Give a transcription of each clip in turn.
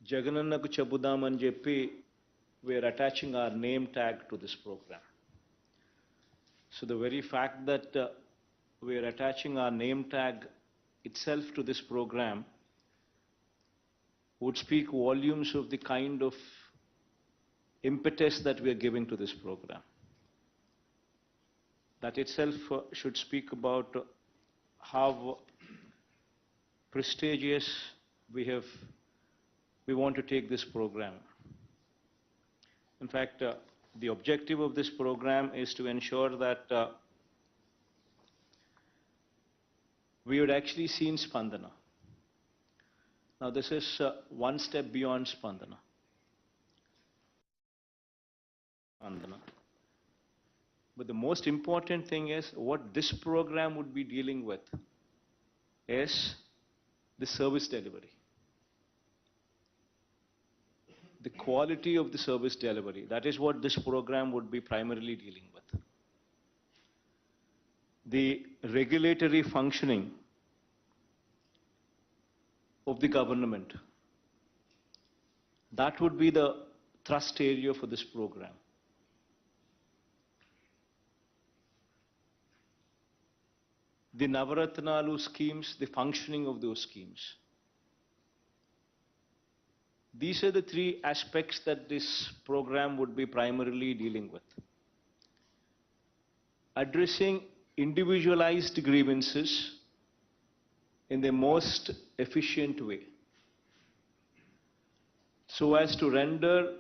Jaganannaku Chabudam and Jeppi, we are attaching our name tag to this program. So the very fact that we are attaching our name tag itself to this program would speak volumes of the kind of impetus that we are giving to this program. That itself should speak about how prestigious we want to take this program. In fact, the objective of this program is to ensure that we would actually see in Spandana. Now this is one step beyond Spandana. But the most important thing is what this program would be dealing with is the service delivery. The quality of the service delivery. That is what this program would be primarily dealing with. The regulatory functioning of the government. That would be the thrust area for this program. The Navaratnalu schemes, the functioning of those schemes. These are the three aspects that this program would be primarily dealing with. Addressing individualized grievances in the most efficient way, so as to render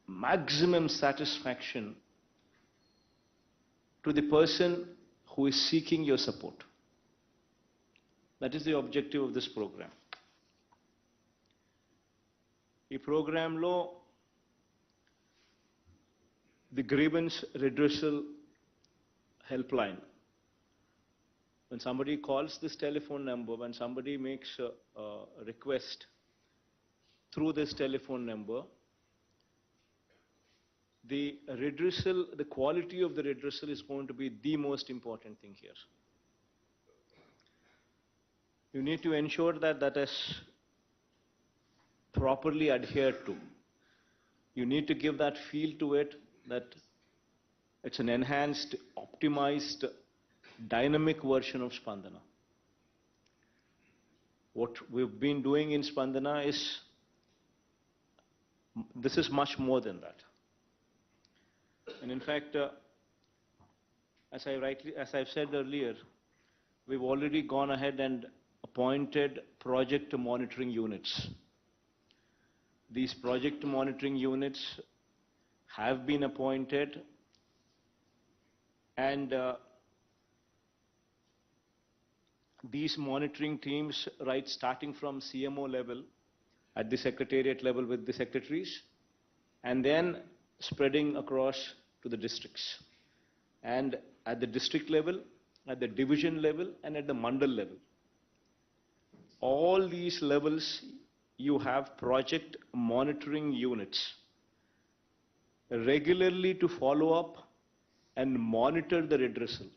maximum satisfaction to the person who is seeking your support. That is the objective of this program. The program law, the grievance redressal helpline. When somebody calls this telephone number, when somebody makes a request through this telephone number, the redressal, the quality of the redressal is going to be the most important thing here. You need to ensure that that is properly adhered to. You need to give that feel to it, that it's an enhanced, optimized, dynamic version of Spandana. What we've been doing in Spandana is, this is much more than that. And in fact, as I've said earlier, we've already gone ahead and appointed project monitoring units. These project monitoring units have been appointed, and these monitoring teams, right, starting from CMO level, at the secretariat level with the secretaries, and then spreading across to the districts. And at the district level, at the division level, and at the mandal level. All these levels, you have project monitoring units regularly to follow up and monitor the redressal.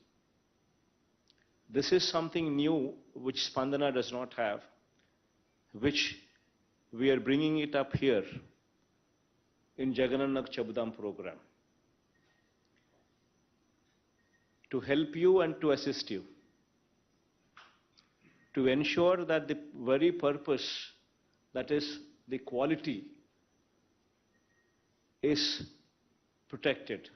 This is something new which Spandana does not have, which we are bringing it up here in Jaganannaku Chabudam program to help you and to assist you, to ensure that the very purpose, that is the quality, is protected.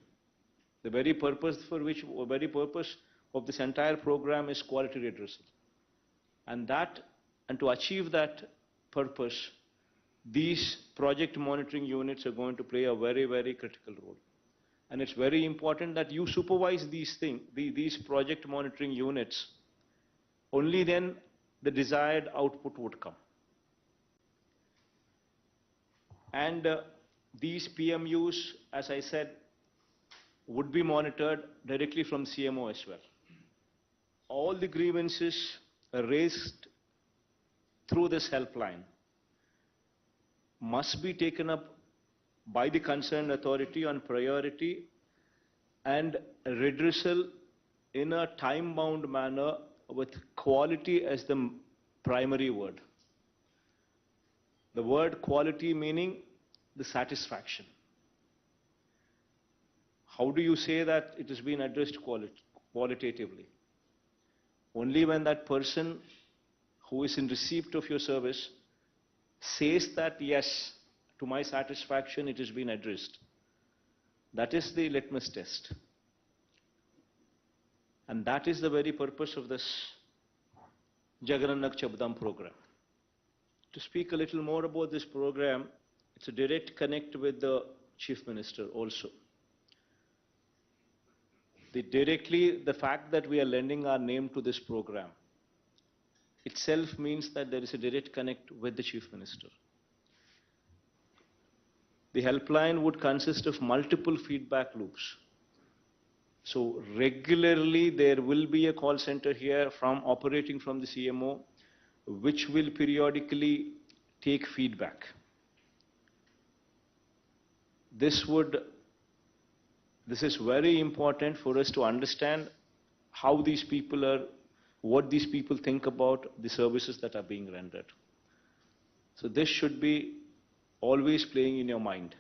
The very purpose for which, very purpose of this entire program is quality redressal. And to achieve that purpose, these project monitoring units are going to play a very, very critical role. And it's very important that you supervise these things, these project monitoring units. Only then the desired output would come. And these PMUs, as I said, would be monitored directly from CMO as well. All the grievances raised through this helpline must be taken up by the concerned authority on priority and redressal in a time-bound manner with quality as the primary word. The word quality meaning the satisfaction. How do you say that it has been addressed qualitatively? Only when that person who is in receipt of your service says that, yes, to my satisfaction it has been addressed. That is the litmus test. And that is the very purpose of this Jagan Chabdam program. To speak a little more about this program, it's a direct connect with the Chief Minister also. The fact that we are lending our name to this program itself means that there is a direct connect with the Chief Minister. The helpline would consist of multiple feedback loops. So regularly there will be a call center here operating from the CMO, which will periodically take feedback. This is very important for us to understand how these people are, what these people think about the services that are being rendered. So this should be always playing in your mind.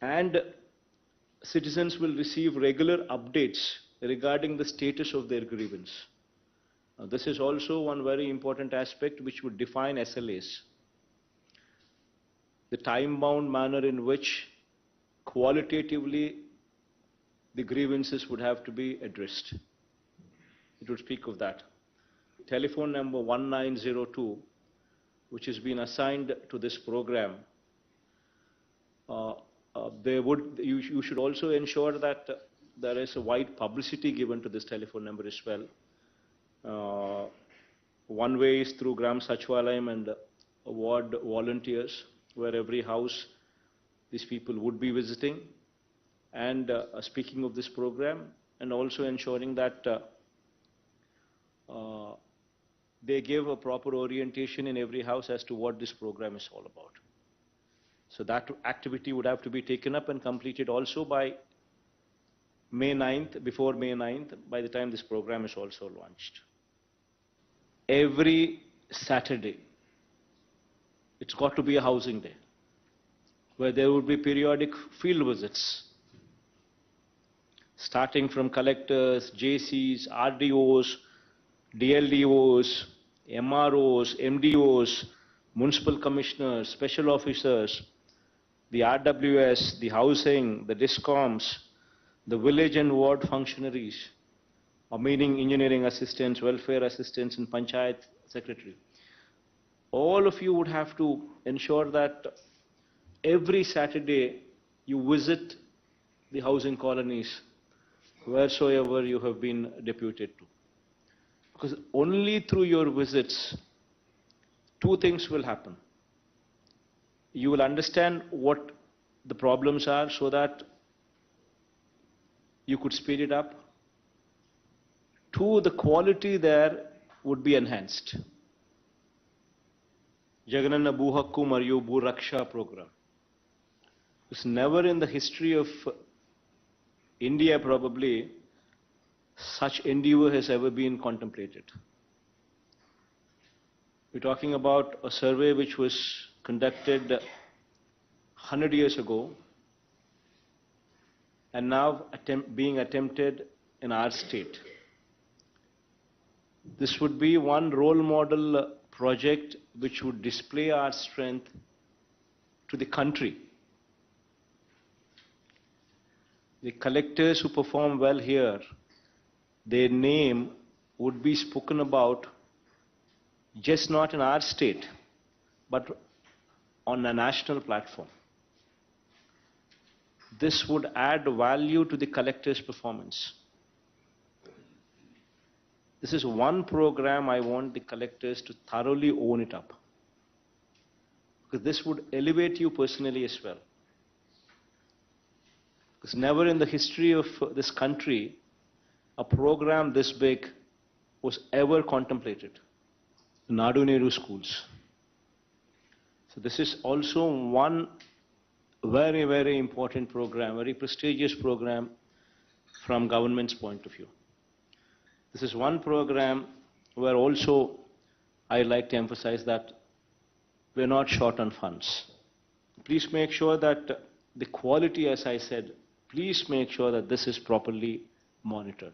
And citizens will receive regular updates regarding the status of their grievance. Now, this is also one very important aspect which would define SLAs. The time-bound manner in which qualitatively the grievances would have to be addressed. It would speak of that. Telephone number 1902, which has been assigned to this program, you should also ensure that there is a wide publicity given to this telephone number as well. One way is through Gram Sachwalayam and ward volunteers, where every house these people would be visiting and speaking of this program, and also ensuring that they give a proper orientation in every house as to what this program is all about. So that activity would have to be taken up and completed also by May 9th, before May 9th, by the time this program is also launched. Every Saturday, it's got to be a housing day, where there would be periodic field visits, starting from collectors, JCs, RDOs, DLDOs, MROs, MDOs, municipal commissioners, special officers, the RWS, the housing, the DISCOMs, the village and ward functionaries, meaning engineering assistants, welfare assistants, and panchayat secretary. All of you would have to ensure that every Saturday you visit the housing colonies wheresoever you have been deputed to. Because only through your visits, two things will happen. You will understand what the problems are so that you could speed it up. Two, the quality there would be enhanced. Jagananna Bhuhakku Mariyu Bhu Raksha program. It's never in the history of India probably such endeavor has ever been contemplated. We're talking about a survey which was conducted 100 years ago and now being attempted in our state. This would be one role model project which would display our strength to the country. The collectors who perform well here, their name would be spoken about just not in our state, but on a national platform. This would add value to the collector's performance. This is one program I want the collectors to thoroughly own it up, because this would elevate you personally as well. Because never in the history of this country a program this big was ever contemplated. Nadu Nehru schools. So this is also one very, very important program, very prestigious program from government's point of view. This is one program where also I like to emphasize that we're not short on funds. Please make sure that the quality, as I said, please make sure that this is properly monitored.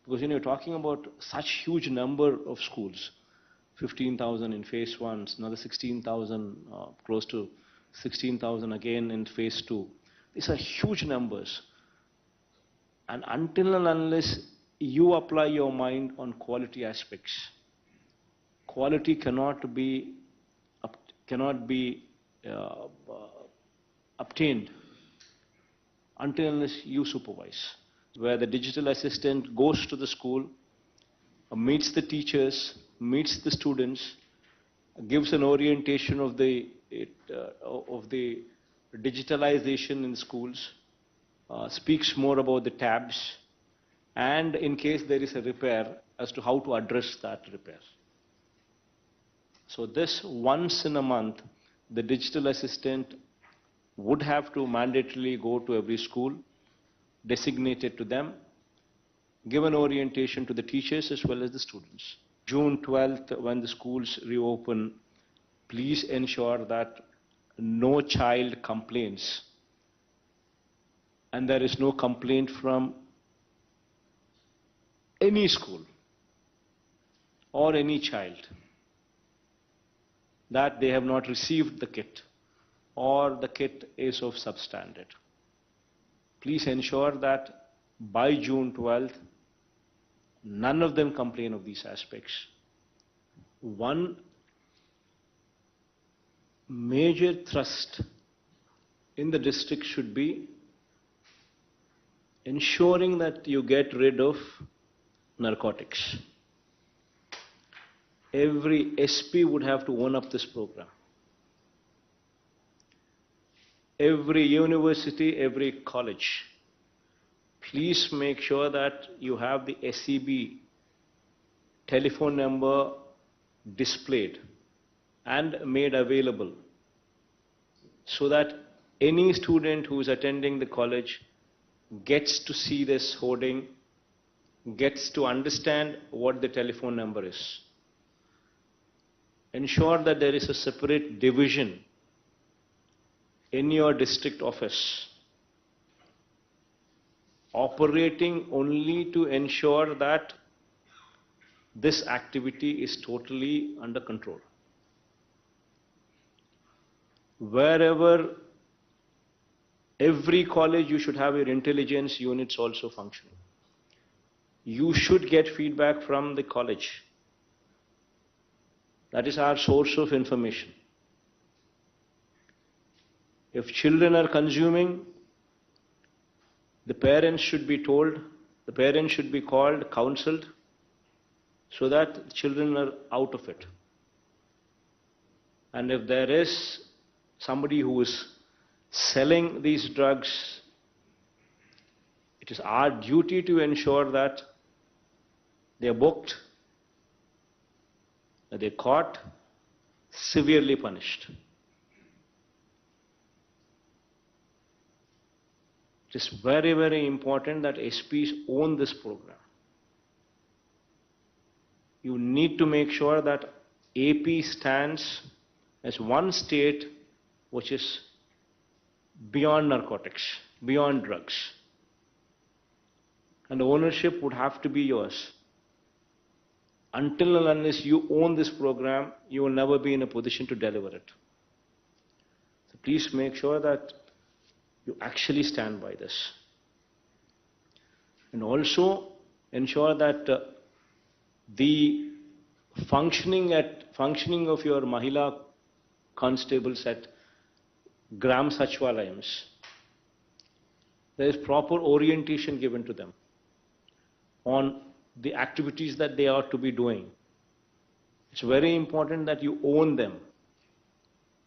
Because you're talking about such huge number of schools, 15,000 in phase 1, another 16,000, close to 16,000 again in phase 2. These are huge numbers. And until and unless you apply your mind on quality aspects, quality cannot be obtained until unless you supervise. Where the digital assistant goes to the school, meets the teachers, meets the students, gives an orientation of the digitalization in schools, speaks more about the tabs, and in case there is a repair, as to how to address that repair. So this once in a month, the digital assistant would have to mandatorily go to every school, designated to them, give an orientation to the teachers as well as the students. June 12th, when the schools reopen, please ensure that no child complains. And there is no complaint from any school or any child that they have not received the kit or the kit is of substandard. Please ensure that by June 12th, none of them complain of these aspects. One major thrust in the district should be ensuring that you get rid of narcotics. Every SP would have to own up this program. Every university, every college, please make sure that you have the SEB telephone number displayed and made available so that any student who is attending the college gets to see this hoarding, gets to understand what the telephone number is. Ensure that there is a separate division in your district office operating only to ensure that this activity is totally under control. Wherever, every college, you should have your intelligence units also functioning. You should get feedback from the college. That is our source of information. If children are consuming, the parents should be told, the parents should be called, counseled, so that children are out of it. And if there is somebody who is selling these drugs, it is our duty to ensure that they are booked, that they are caught, severely punished. It is very, very important that SPs own this program. You need to make sure that AP stands as one state which is beyond narcotics, beyond drugs. And the ownership would have to be yours. Until and unless you own this program, you will never be in a position to deliver it. So please make sure that you actually stand by this. And also ensure that the functioning of your Mahila constables at Gram Sachwalayams, there is proper orientation given to them on the activities that they are to be doing. It's very important that you own them,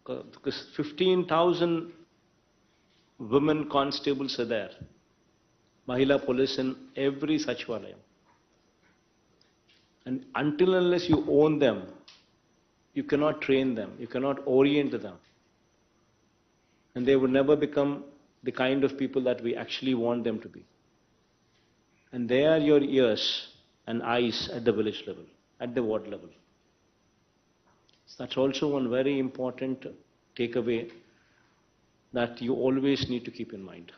because 15,000 women constables are there, Mahila police in every Sachwalayam. And until unless you own them, you cannot train them, you cannot orient them. And they will never become the kind of people that we actually want them to be. And they are your ears and eyes at the village level, at the ward level. So that's also one very important takeaway that you always need to keep in mind.